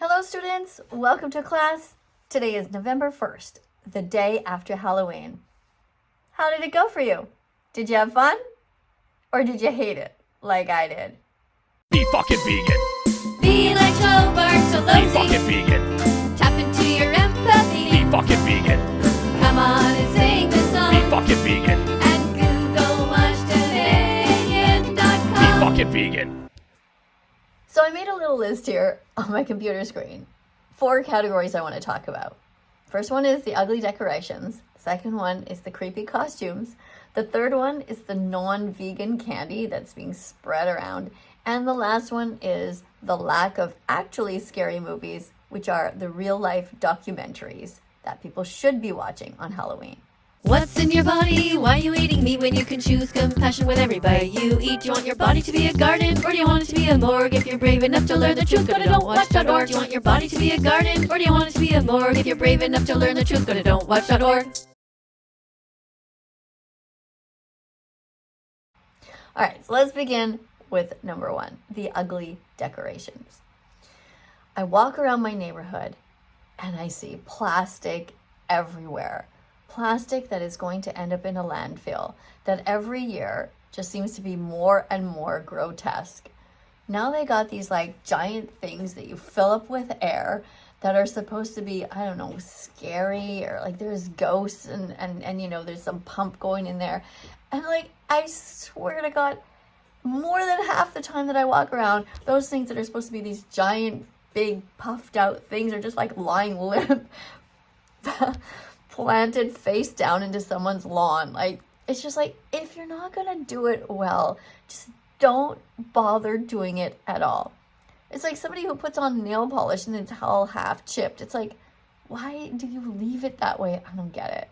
Hello students, welcome to class. Today is November 1st, the day after Halloween. How did it go for you? Did you have fun? Or did you hate it, like I did? Be fucking vegan. Be like Joe Be fucking Bartolozzi. vegan. Tap into your empathy. Be fucking vegan. Come on and sing the Be song. fucking vegan. And Google watch Be thatvegan.com. fucking vegan. So I made a little list here on my computer screen. 4 categories I want to talk about. First one is the ugly decorations. Second one is the creepy costumes. The third one is the non-vegan candy that's being spread around. And the last one is the lack of actually scary movies, which are the real-life documentaries that people should be watching on Halloween. What's in your body? Why are you eating meat when you can choose compassion with every bite you eat? Do you want your body to be a garden, or do you want it to be a morgue? If you're brave enough to learn the truth, go to don'twatch.org. Do you want your body to be a garden, or do you want it to be a morgue? If you're brave enough to learn the truth, go to don'twatch.org. All right, so let's begin with number 1, the ugly decorations. I walk around my neighborhood and I see plastic everywhere. Plastic that is going to end up in a landfill that every year just seems to be more and more grotesque. Now they got these like giant things that you fill up with air that are supposed to be, I don't know, scary, or like there's ghosts and you know, there's some pump going in there. And like, I swear to God, more than half the time that I walk around, those things that are supposed to be these giant, big, puffed out things are just like lying limp, planted face down into someone's lawn. Like, it's just like, if you're not gonna do it well, just don't bother doing it at all. It's like somebody who puts on nail polish and it's all half chipped. It's like, why do you leave it that way? I don't get it.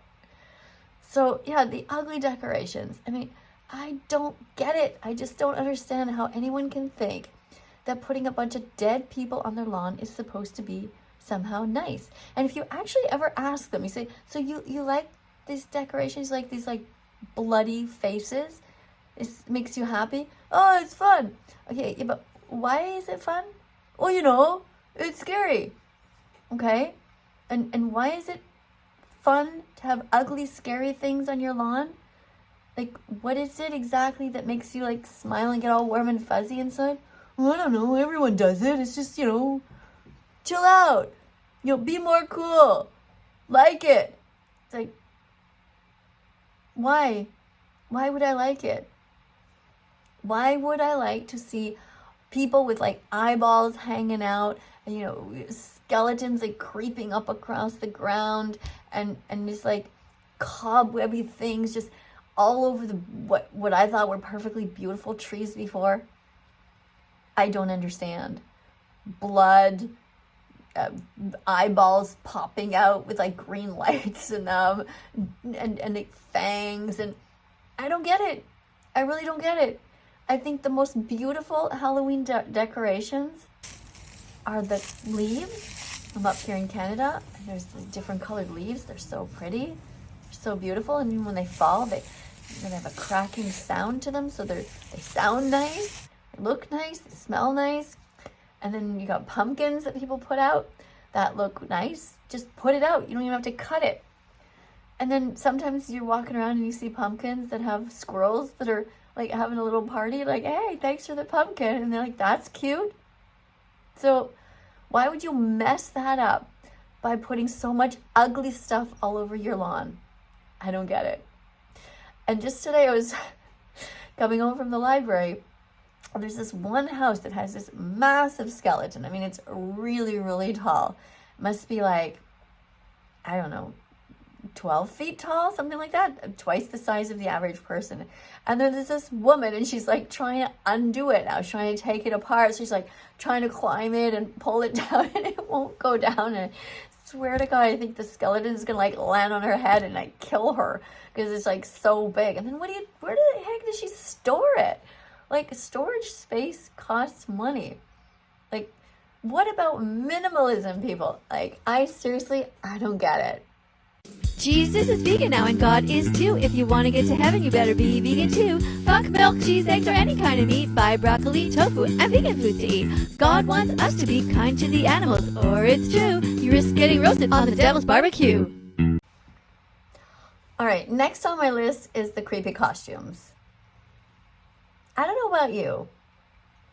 So yeah, the ugly decorations. I mean, I don't get it. I just don't understand how anyone can think that putting a bunch of dead people on their lawn is supposed to be somehow nice. And if you actually ever ask them, you say, so you like these decorations, like these like bloody faces? It makes you happy? Oh, it's fun. Okay, yeah, but why is it fun? Well, you know, it's scary. Okay? And why is it fun to have ugly, scary things on your lawn? Like, what is it exactly that makes you like smile and get all warm and fuzzy inside? Well, I don't know. Everyone does it. It's just, you know, chill out. You know, be more cool. Like it. It's like, why? Why would I like it? Why would I like to see people with like eyeballs hanging out, and, you know, skeletons like creeping up across the ground, and just like cobwebby things just all over the what I thought were perfectly beautiful trees before? I don't understand. Blood, eyeballs popping out with like green lights in them, and like fangs, and I don't get it. I really don't get it. I think the most beautiful Halloween decorations are the leaves. I'm up here in Canada, and there's the different colored leaves. They're so pretty. They're so beautiful. And when they fall, they have a cracking sound to them, so they sound nice, they look nice, they smell nice. And then you got pumpkins that people put out that look nice. Just put it out. You don't even have to cut it. And then sometimes you're walking around and you see pumpkins that have squirrels that are like having a little party, like, hey, thanks for the pumpkin. And they're like, that's cute. So why would you mess that up by putting so much ugly stuff all over your lawn? I don't get it. And just today I was coming home from the library. There's this one house that has this massive skeleton. I mean, it's really, really tall. It must be like, I don't know, 12 feet tall, something like that, twice the size of the average person. And then there's this woman, and she's like trying to undo it now. She's trying to take it apart. So she's like trying to climb it and pull it down, and it won't go down. And I swear to God, I think the skeleton is gonna like land on her head and like kill her because it's like so big. And then where the heck does she store it? Like, storage space costs money. Like, what about minimalism, people? Like, I don't get it. Jesus is vegan now and God is too. If you want to get to heaven, you better be vegan too. Fuck milk, cheese, eggs, or any kind of meat. Buy broccoli, tofu, and vegan food to eat. God wants us to be kind to the animals, or it's true. You risk getting roasted on the devil's barbecue. All right, next on my list is the creepy costumes. I don't know about you,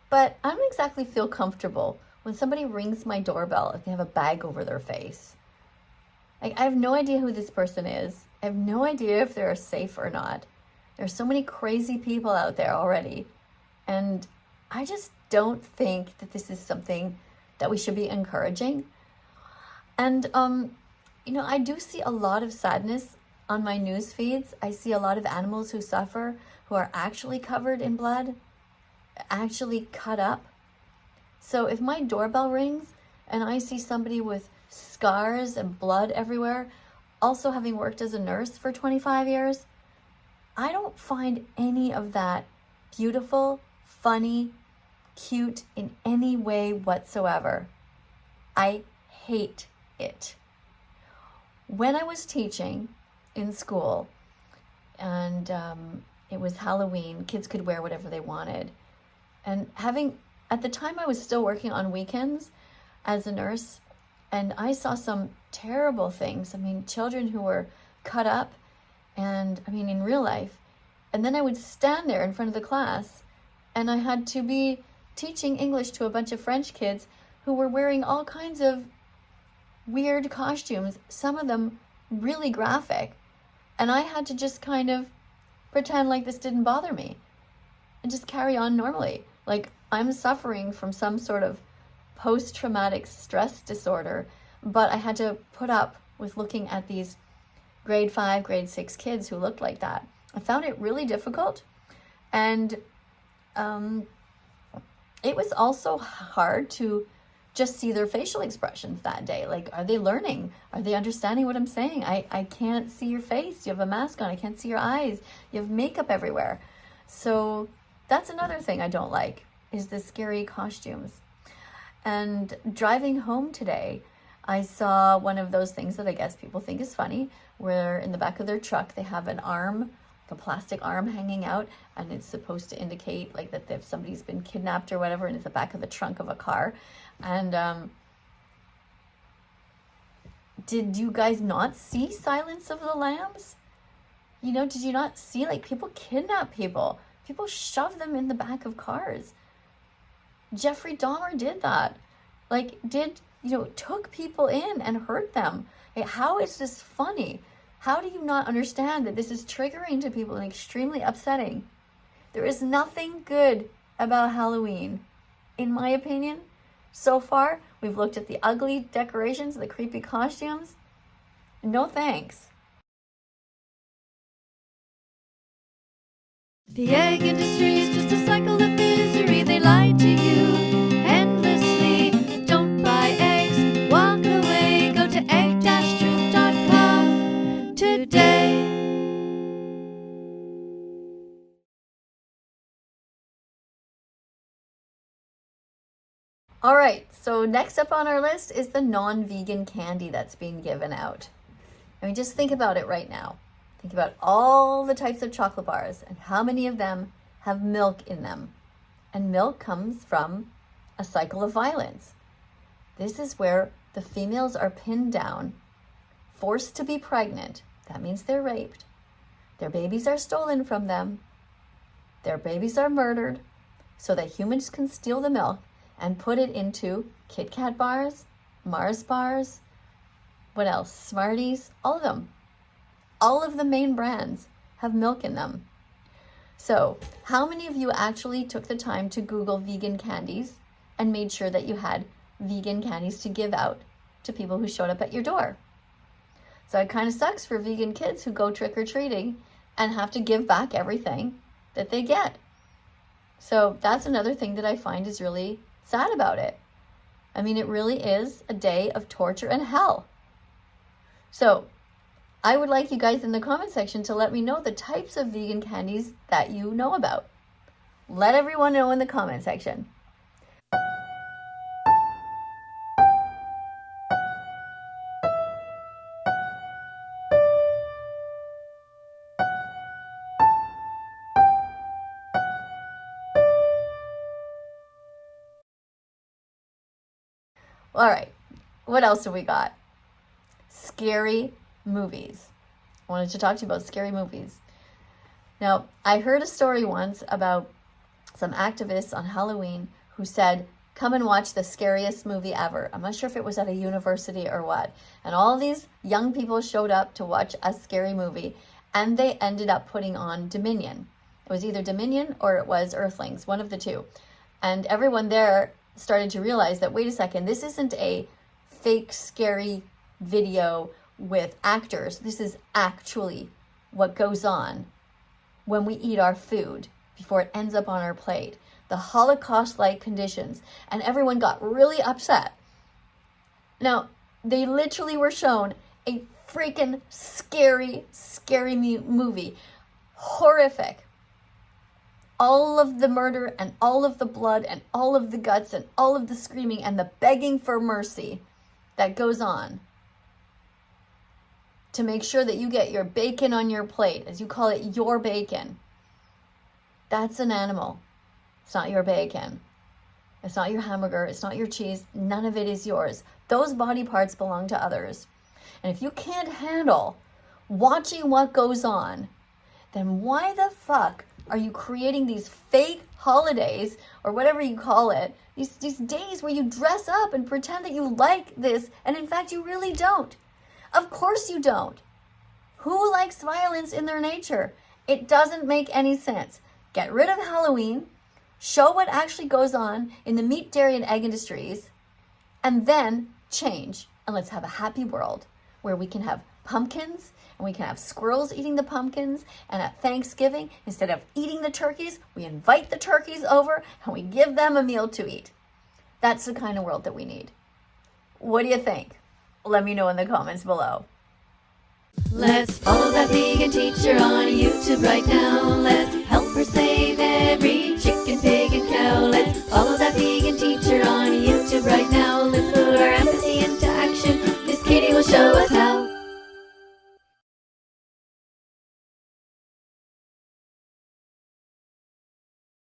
but I don't exactly feel comfortable when somebody rings my doorbell if they have a bag over their face. Like, I have no idea who this person is. I have no idea if they're safe or not. There's so many crazy people out there already. And I just don't think that this is something that we should be encouraging. And, I do see a lot of sadness on my news feeds. I see a lot of animals who suffer, who are actually covered in blood, actually cut up. So if my doorbell rings and I see somebody with scars and blood everywhere, also having worked as a nurse for 25 years, I don't find any of that beautiful, funny, cute in any way whatsoever. I hate it. When I was teaching in school and it was Halloween, kids could wear whatever they wanted. And at the time I was still working on weekends as a nurse, and I saw some terrible things. I mean, children who were cut up, and in real life. And then I would stand there in front of the class, and I had to be teaching English to a bunch of French kids who were wearing all kinds of weird costumes, some of them really graphic. And I had to just kind of pretend like this didn't bother me and just carry on normally. Like, I'm suffering from some sort of post-traumatic stress disorder, but I had to put up with looking at these grade 5, grade 6 kids who looked like that. I found it really difficult, and it was also hard to just see their facial expressions that day. Like, are they learning? Are they understanding what I'm saying? I can't see your face. You have a mask on. I can't see your eyes. You have makeup everywhere. So that's another thing I don't like, is the scary costumes. And driving home today, I saw one of those things that I guess people think is funny, where in the back of their truck they have an arm, like a plastic arm hanging out, and it's supposed to indicate like that if somebody's been kidnapped or whatever, and it's the back of the trunk of a car. And did you guys not see Silence of the Lambs? Did you not see, like, people kidnap people? People shove them in the back of cars. Jeffrey Dahmer did that. Like, took people in and hurt them. How is this funny? How do you not understand that this is triggering to people and extremely upsetting? There is nothing good about Halloween, in my opinion. So far, we've looked at the ugly decorations, the creepy costumes. No thanks. The egg industry is just a cycle of misery. They lie to you endlessly. Don't buy eggs, walk away. Go to egg-truth.com today. All right, so next up on our list is the non-vegan candy that's being given out. Just think about it right now. Think about all the types of chocolate bars and how many of them have milk in them. And milk comes from a cycle of violence. This is where the females are pinned down, forced to be pregnant. That means they're raped. Their babies are stolen from them. Their babies are murdered so that humans can steal the milk and put it into Kit Kat bars, Mars bars, what else? Smarties, all of them. All of the main brands have milk in them. So, how many of you actually took the time to Google vegan candies and made sure that you had vegan candies to give out to people who showed up at your door? So it kind of sucks for vegan kids who go trick-or-treating and have to give back everything that they get. So that's another thing that I find is really sad about it. It really is a day of torture and hell. So I would like you guys in the comment section to let me know the types of vegan candies that you know about. Let everyone know in the comment section. All right. What else have we got? Scary movies. I wanted to talk to you about scary movies. Now, I heard a story once about some activists on Halloween who said, come and watch the scariest movie ever. I'm not sure if it was at a university or what. And all these young people showed up to watch a scary movie, and they ended up putting on Dominion. It was either Dominion or it was Earthlings, one of the two. And everyone there started to realize that, wait a second, this isn't a fake scary video with actors. This is actually what goes on when we eat our food before it ends up on our plate. The Holocaust-like conditions. And everyone got really upset. Now, they literally were shown a freaking scary movie. Horrific. All of the murder and all of the blood and all of the guts and all of the screaming and the begging for mercy that goes on to make sure that you get your bacon on your plate, as you call it, your bacon. That's an animal. It's not your bacon. It's not your hamburger. It's not your cheese. None of it is yours. Those body parts belong to others. And if you can't handle watching what goes on, then why the fuck are you creating these fake holidays, or whatever you call it, these days where you dress up and pretend that you like this, and in fact you really don't? Of course you don't. Who likes violence in their nature? It doesn't make any sense. Get rid of Halloween, show what actually goes on in the meat, dairy, and egg industries, and then change. And let's have a happy world where we can have pumpkins and we can have squirrels eating the pumpkins. And at Thanksgiving, instead of eating the turkeys, we invite the turkeys over and we give them a meal to eat. That's the kind of world that we need. What do you think? Let me know in the comments below. Let's follow that vegan teacher on YouTube right now. Let's help